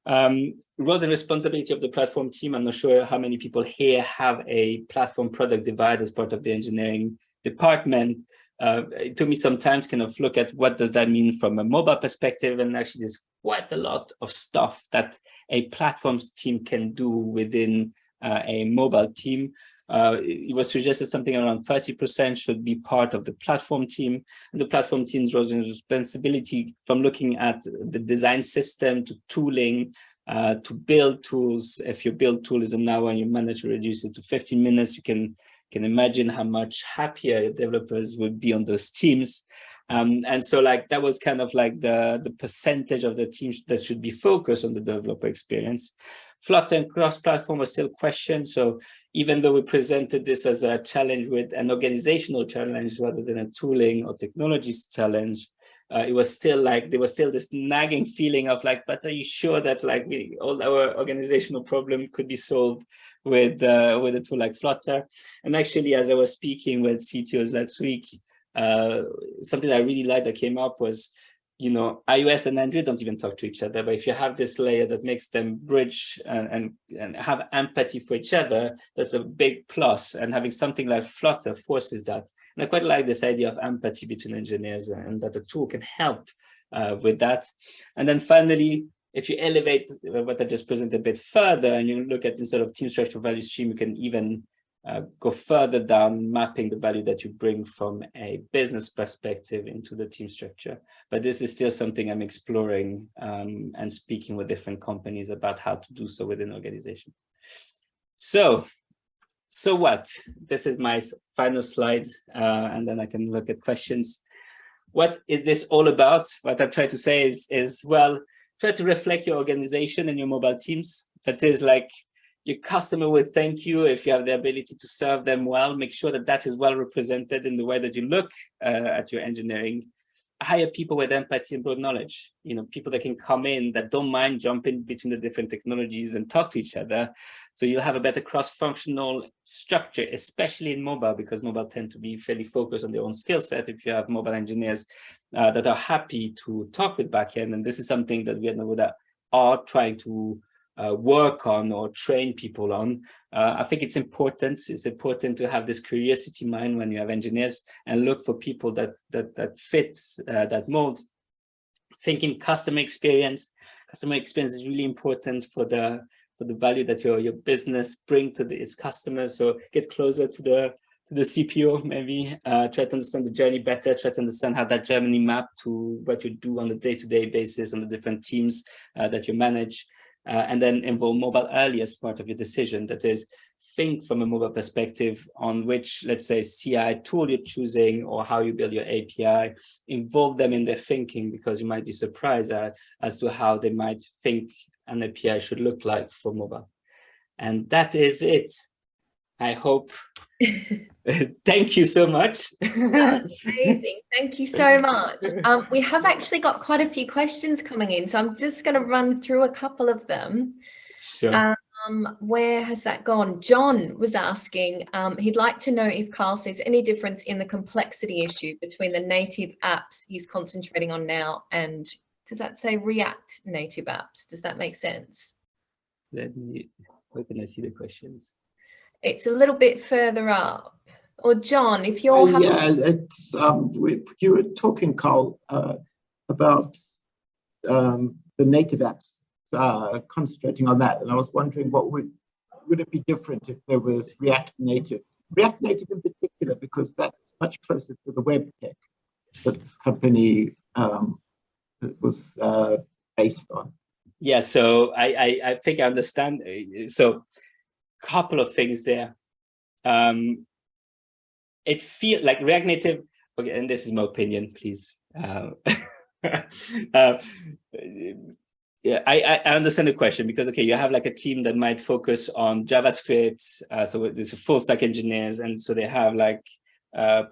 Roles and responsibility of the platform team. I'm not sure how many people here have a platform product divide as part of the engineering department. It took me some time to kind of look at what does that mean from a mobile perspective, and actually there's quite a lot of stuff that a platforms team can do within a mobile team. It was suggested something around 30% should be part of the platform team, and the platform team's roles and responsibility, from looking at the design system to tooling, to build tools. If your build tool is an hour and you manage to reduce it to 15 minutes, you can imagine how much happier developers would be on those teams. And so like that was kind of like the percentage of the teams that should be focused on the developer experience. Flutter and cross-platform was still questioned. So even though we presented this as a challenge with an organizational challenge rather than a tooling or technologies challenge, it was still like, there was still this nagging feeling of like, but are you sure that like all our organizational problem could be solved with a tool like Flutter? And actually, as I was speaking with CTOs last week, something I really liked that came up was, you know, iOS and Android don't even talk to each other, but if you have this layer that makes them bridge and have empathy for each other, that's a big plus. And having something like Flutter forces that. And I quite like this idea of empathy between engineers, and that the tool can help with that. And then finally, if you elevate what I just presented a bit further and you look at, instead of team structure value stream, you can even go further down, mapping the value that you bring from a business perspective into the team structure. But this is still something I'm exploring and speaking with different companies about how to do so within an organization. So what? This is my final slide, and then I can look at questions. What is this all about? What I've tried to say is well, try to reflect your organization and your mobile teams. That is like, your customer will thank you if you have the ability to serve them well. Make sure that that is well represented in the way that you look at your engineering. Hire people with empathy and broad knowledge. You know, people that can come in, that don't mind jumping between the different technologies and talk to each other. So you'll have a better cross-functional structure, especially in mobile, because mobile tend to be fairly focused on their own skill set. If you have mobile engineers that are happy to talk with backend, and this is something that we at Novoda are trying to work on or train people on. I think it's important. It's important to have this curiosity mind when you have engineers and look for people that fit that mold. Thinking customer experience. Customer experience is really important for the value that your business bring to its customers. So get closer to the CPO, maybe try to understand the journey better, try to understand how that journey map to what you do on a day-to-day basis on the different teams that you manage. And then involve mobile early as part of your decision. That is, think from a mobile perspective on which, let's say, CI tool you're choosing or how you build your API. Involve them in their thinking, because you might be surprised as to how they might think an API should look like for mobile. And that is it. I hope. Thank you so much. That was amazing. Thank you so much. We have actually got quite a few questions coming in, so I'm just going to run through a couple of them. Sure. Where has that gone? John was asking, he'd like to know if Carl sees any difference in the complexity issue between the native apps he's concentrating on now and, does that say React native apps? Does that make sense? Where can I see the questions? It's a little bit further up. Or John, if you're yeah, it's you were talking, Carl, about the native apps, concentrating on that, and I was wondering what would it be different if there was React Native in particular, because that's much closer to the web tech that this company was based on. Yeah, so I think I understand. So couple of things there. It feels like React Native, okay, and this is my opinion, please. Yeah, I understand the question because, okay, you have like a team that might focus on JavaScript. So there's full stack engineers. And so they have like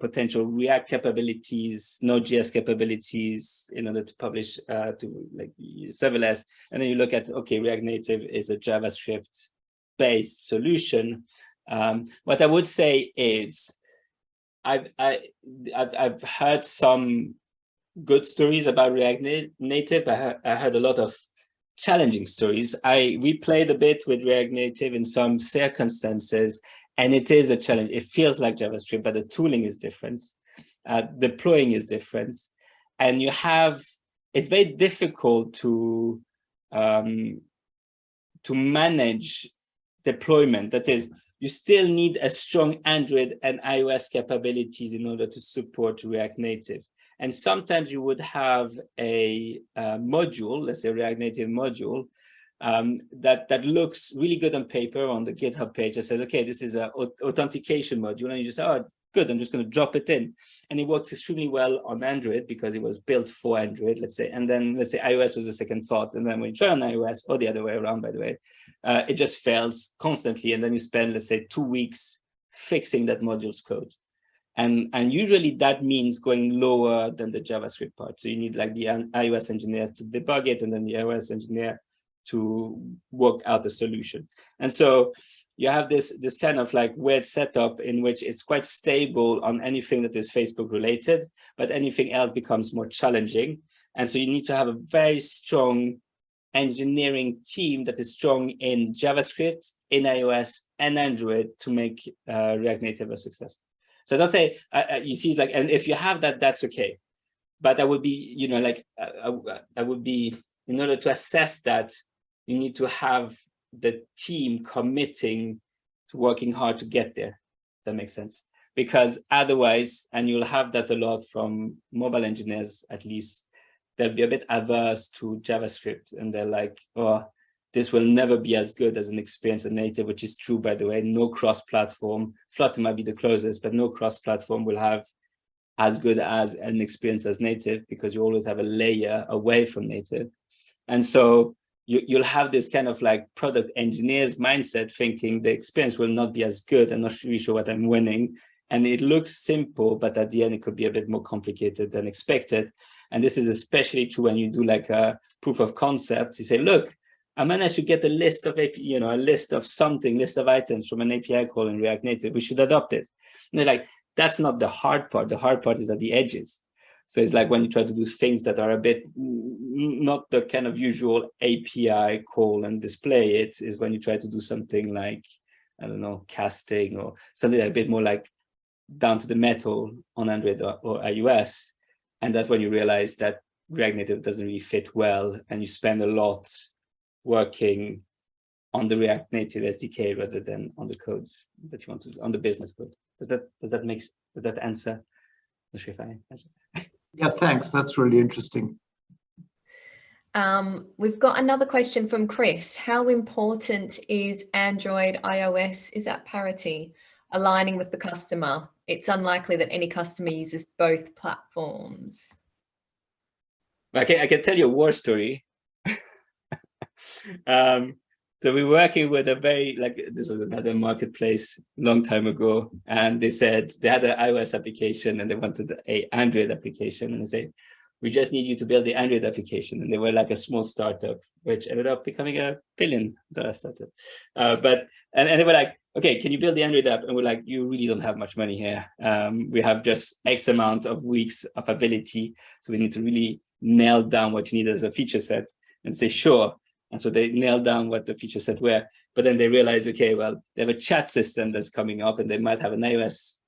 potential React capabilities, Node.js capabilities in order to publish to like serverless. And then you look at, okay, React Native is a JavaScript based solution. What I would say is I've heard some good stories about React Native. I heard a lot of challenging stories. We played a bit with React Native in some circumstances, and it is a challenge. It feels like JavaScript, but the tooling is different. Deploying is different. And it's very difficult to manage deployment. That is, you still need a strong Android and iOS capabilities in order to support React Native. And sometimes you would have a module, let's say a React Native module, that looks really good on paper on the GitHub page that says, okay, this is an authentication module. And you just say, oh, good, I'm just going to drop it in. And it works extremely well on Android because it was built for Android, let's say. And then let's say iOS was the second thought. And then when you try on iOS, or the other way around, by the way, it just fails constantly. And then you spend, let's say, 2 weeks fixing that module's code. And usually that means going lower than the JavaScript part. So you need like the iOS engineer to debug it and then the iOS engineer to work out a solution. And so you have this kind of like weird setup in which it's quite stable on anything that is Facebook related, but anything else becomes more challenging. And so you need to have a very strong engineering team that is strong in JavaScript, in iOS and Android to make React Native a success. So don't say, you see, like, and if you have that, that's okay. But I would be, you know, like, I would be, in order to assess that, you need to have the team committing to working hard to get there. Does that make sense? Because otherwise, and you'll have that a lot from mobile engineers, at least, they'll be a bit averse to JavaScript. And they're like, oh, this will never be as good as an experience in native, which is true, by the way. No cross-platform. Flutter might be the closest, but no cross-platform will have as good as an experience as native because you always have a layer away from native. And so you'll have this kind of like product engineers mindset thinking the experience will not be as good. I'm not really sure what I'm winning. And it looks simple, but at the end, it could be a bit more complicated than expected. And this is especially true when you do like a proof of concept. You say, look, I managed to get a list of a list of items from an API call in React Native. We should adopt it. And they're like, that's not the hard part. The hard part is at the edges. So it's like when you try to do things that are a bit not the kind of usual API call and display it is when you try to do something like, I don't know, casting or something a bit more like down to the metal on Android or iOS. And that's when you realize that React Native doesn't really fit well and you spend a lot working on the React Native SDK rather than on the code that you want to do, on the business code. Does that answer? I'm not sure if I answered. Yeah, thanks. That's really interesting. We've got another question from Chris. How important is Android, iOS? Is that parity? Aligning with the customer? It's unlikely that any customer uses both platforms. I can tell you a war story. So we're working with this was another marketplace a long time ago, and they said they had an iOS application and they wanted an Android application, and they say, we just need you to build the Android application. And they were like a small startup, which ended up becoming $1 billion startup. And they were like, okay, can you build the Android app? And we're like, you really don't have much money here. We have just X amount of weeks of ability. So we need to really nail down what you need as a feature set and say, sure. And so they nailed down what the feature set were, but then they realized, okay, well, they have a chat system that's coming up and they might have an iOS,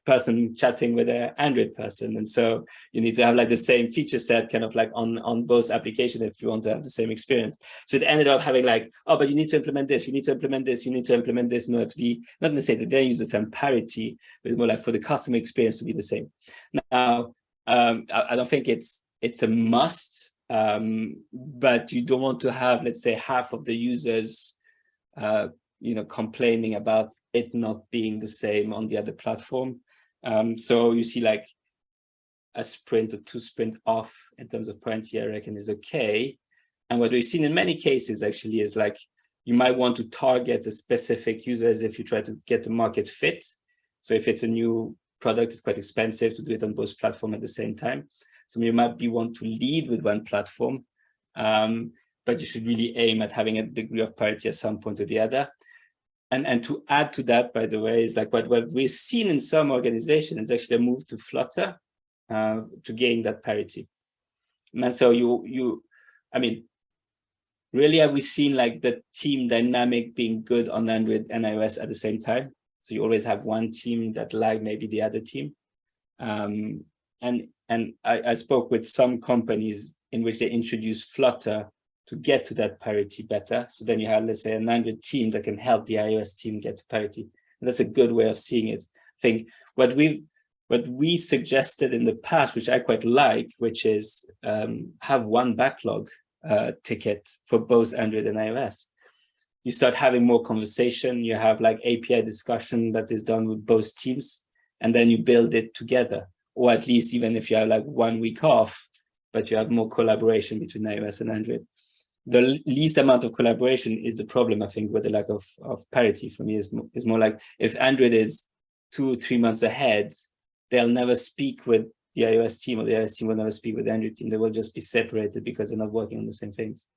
person chatting with an Android person. And so you need to have like the same feature set kind of like on both applications if you want to have the same experience. So it ended up having like, oh, but you need to implement this, you need to implement this, you need to implement this in order to be, not necessarily they use the term parity, but it's more like for the customer experience to be the same. Now, I don't think it's a must. But you don't want to have, let's say, half of the users, complaining about it not being the same on the other platform. So you see, like, a sprint or 2 sprint off in terms of priority, I reckon is okay. And what we've seen in many cases actually is like, you might want to target a specific user as if you try to get the market fit. So if it's a new product, it's quite expensive to do it on both platforms at the same time. So you might want to lead with one platform, but you should really aim at having a degree of parity at some point or the other. And to add to that, by the way, is like what we've seen in some organizations is actually a move to Flutter to gain that parity. And so I mean, really, have we seen like the team dynamic being good on Android and iOS at the same time? So you always have one team that lag maybe the other team. And I spoke with some companies in which they introduced Flutter to get to that parity better. So then you have, let's say, an Android team that can help the iOS team get to parity. And that's a good way of seeing it. I think what we suggested in the past, which I quite like, which is have one backlog ticket for both Android and iOS. You start having more conversation, you have like API discussion that is done with both teams, and then you build it together. Or at least even if you have like 1 week off, but you have more collaboration between iOS and Android. The least amount of collaboration is the problem, I think, with the lack of parity for me is more like if Android is 2 or 3 months ahead, they'll never speak with the iOS team, or the iOS team will never speak with the Android team. They will just be separated because they're not working on the same things.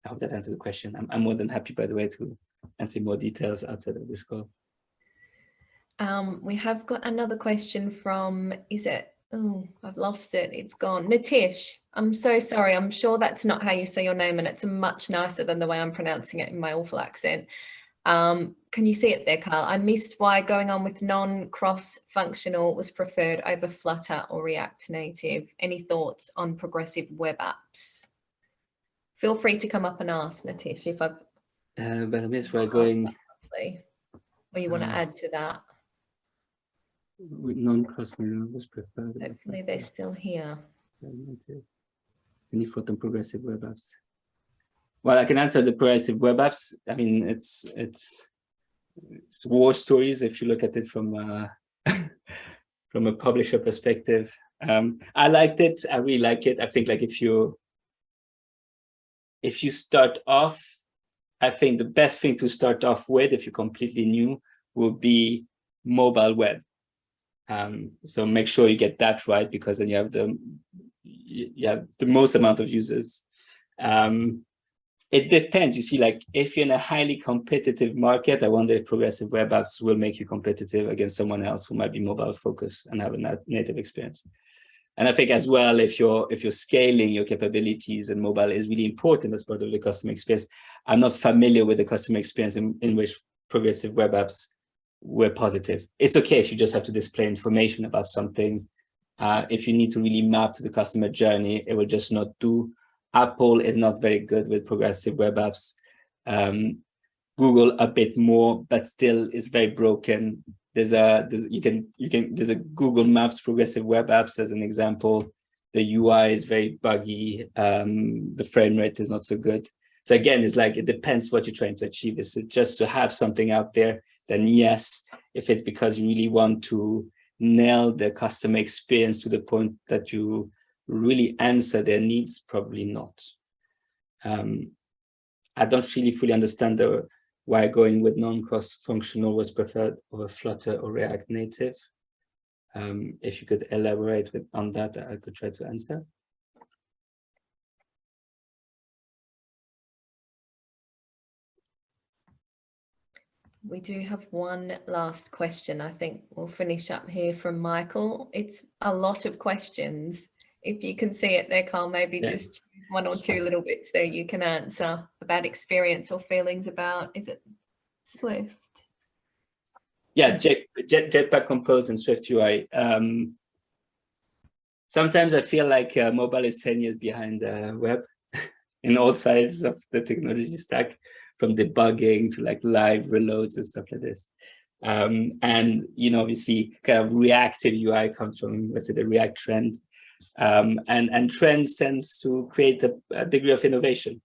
I hope that answers the question. I'm more than happy, by the way, to answer more details outside of this call. We have got another question from, oh, I've lost it. It's gone. Nitish, I'm so sorry. I'm sure that's not how you say your name, and it's much nicer than the way I'm pronouncing it in my awful accent. Can you see it there, Carl? I missed why going on with non-cross-functional was preferred over Flutter or React Native. Any thoughts on progressive web apps? Feel free to come up and ask, Nitish, if I've... But I miss we're going... Or you want to add to that? With non-cross-functional was preferred. Hopefully they're still here. Any thought on progressive web apps? Well, I can answer the progressive web apps. I mean, it's war stories if you look at it from from a publisher perspective. I liked it. I really like it. I think like if you start off, I think the best thing to start off with, if you're completely new, would be mobile web. So make sure you get that right, because then you have the most amount of users. It depends. You see, like if you're in a highly competitive market, I wonder if progressive web apps will make you competitive against someone else who might be mobile focused and have a native experience. And I think as well, if you're scaling your capabilities, and mobile is really important as part of the customer experience. I'm not familiar with the customer experience in which progressive web apps were positive. It's okay if you just have to display information about something. If you need to really map to the customer journey, it will just not do. Apple is not very good with progressive web apps. Google a bit more, but still is very broken. There's a Google Maps progressive web apps as an example. The UI is very buggy. The frame rate is not so good. So again, it's like, it depends what you're trying to achieve. Is it just to have something out there? Then yes. If it's because you really want to nail the customer experience to the point that you really answer their needs, probably not. I don't really fully understand why going with non-cross-functional was preferred over Flutter or React Native. If you could elaborate on that, I could try to answer. We do have one last question. I think we'll finish up here from Michael. It's a lot of questions. If you can see it there, Carl, maybe just choose 1 or 2 little bits there you can answer about experience or feelings about, is it Swift? Yeah, Jetpack Compose and Swift UI. Sometimes I feel like mobile is 10 years behind web in all sides of the technology stack, from debugging to like live reloads and stuff like this. And, you know, obviously kind of reactive UI comes from, let's say, the React trend. And trends tends to create a degree of innovation.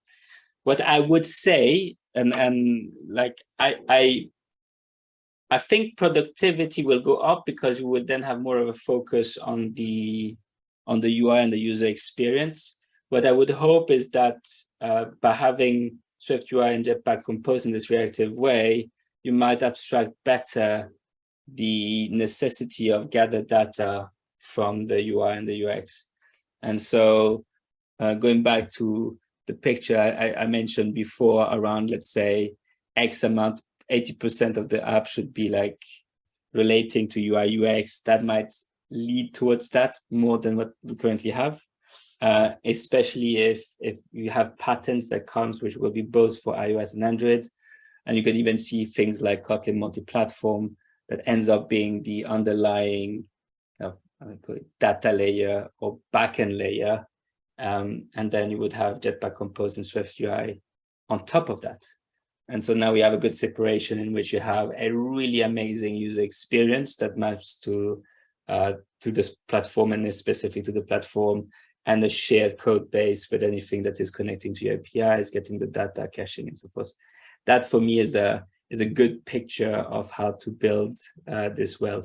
What I would say, and like I I think productivity will go up because we will then have more of a focus on the UI and the user experience. What I would hope is that by having Swift UI and Jetpack Compose in this reactive way, you might abstract better the necessity of gathered data from the UI and the UX. And so going back to the picture I mentioned before around, let's say, X amount, 80% of the app should be like relating to UI UX, that might lead towards that more than what we currently have, especially if you have patterns that comes, which will be both for iOS and Android. And you could even see things like Kotlin multi-platform that ends up being the underlying data layer or backend layer. And then you would have Jetpack Compose and Swift UI on top of that. And so now we have a good separation in which you have a really amazing user experience that maps to this platform and is specific to the platform, and a shared code base with anything that is connecting to your APIs, getting the data, caching, and so forth. That for me is a good picture of how to build this well.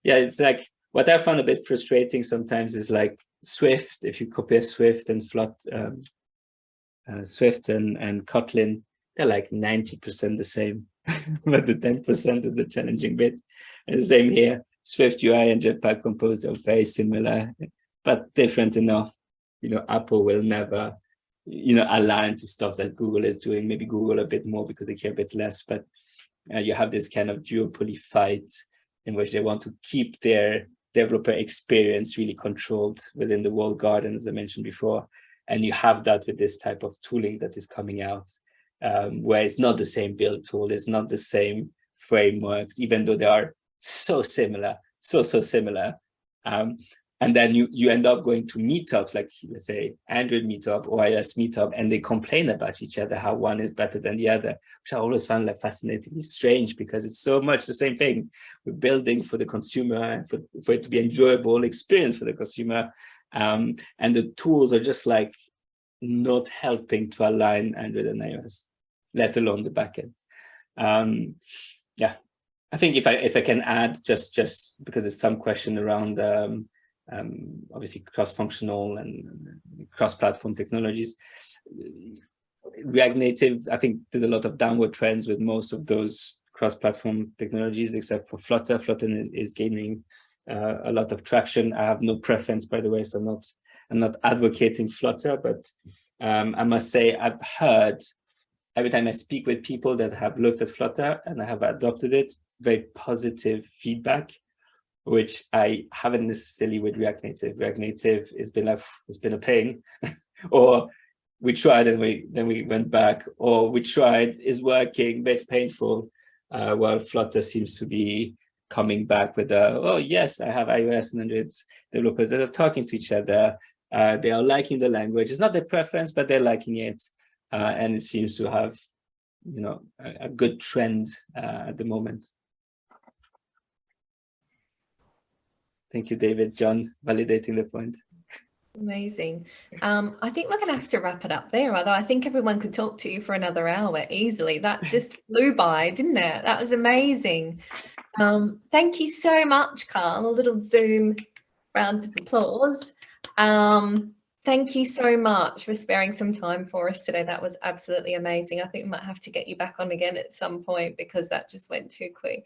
Yeah, it's like what I found a bit frustrating sometimes is like Swift. If you compare Swift and Swift and Kotlin, they're like 90% the same, but the 10% is the challenging bit. And the same here. Swift UI and Jetpack Compose are very similar, but different enough. You know, Apple will never, align to stuff that Google is doing. Maybe Google a bit more because they care a bit less, but you have this kind of duopoly fight in which they want to keep their developer experience really controlled within the walled garden, as I mentioned before. And you have that with this type of tooling that is coming out, where it's not the same build tool, it's not the same frameworks, even though they are so similar, so similar. And then you end up going to meetups, like let's say Android meetup or iOS meetup, and they complain about each other, how one is better than the other, which I always found like fascinatingly strange because it's so much the same thing. We're building for the consumer and for it to be enjoyable experience for the consumer. And the tools are just like not helping to align Android and iOS, let alone the backend. Yeah, I think if I can add just because there's some question around obviously cross-functional and cross-platform technologies. React Native, I think there's a lot of downward trends with most of those cross-platform technologies, except for Flutter. Flutter is gaining a lot of traction. I have no preference, by the way, so I'm not advocating Flutter, but I must say I've heard every time I speak with people that have looked at Flutter and I have adopted it, very positive feedback, which I haven't necessarily with React Native. React Native has been a pain, or we tried and we went back, or we tried, is working, but it's painful. While Flutter seems to be coming back with oh yes, I have iOS and Android developers that are talking to each other. They are liking the language. It's not their preference, but they're liking it, and it seems to have, a good trend at the moment. Thank you, David. John, validating the point. Amazing. I think we're going to have to wrap it up there, although I think everyone could talk to you for another hour easily. That just flew by, didn't it? That was amazing. Thank you so much, Carl. A little Zoom round of applause. Thank you so much for sparing some time for us today. That was absolutely amazing. I think we might have to get you back on again at some point because that just went too quick.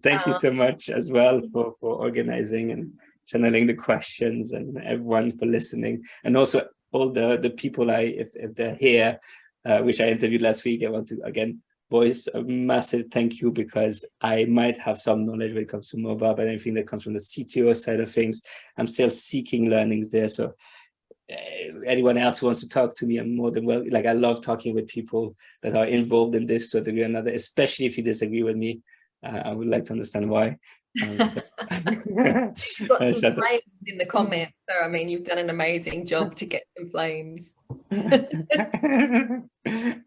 Thank you so much as well for organizing and channeling the questions, and everyone for listening, and also all the people if they're here, which I interviewed last week. I want to again voice a massive thank you, because I might have some knowledge when it comes to mobile, but anything that comes from the CTO side of things, I'm still seeking learnings there. So anyone else who wants to talk to me, I'm more than well. Like, I love talking with people that are involved in this to a degree or another, especially if you disagree with me. I would like to understand why. You've got some flames in the comments, so I mean, you've done an amazing job to get some flames.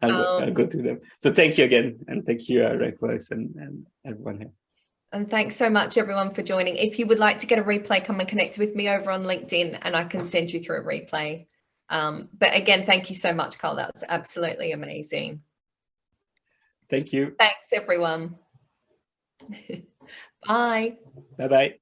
I'll go through them. So thank you again, and thank you, RecWorks and everyone here. And thanks so much, everyone, for joining. If you would like to get a replay, come and connect with me over on LinkedIn, and I can send you through a replay. But again, thank you so much, Carl. That was absolutely amazing. Thank you. Thanks, everyone. Bye. Bye-bye.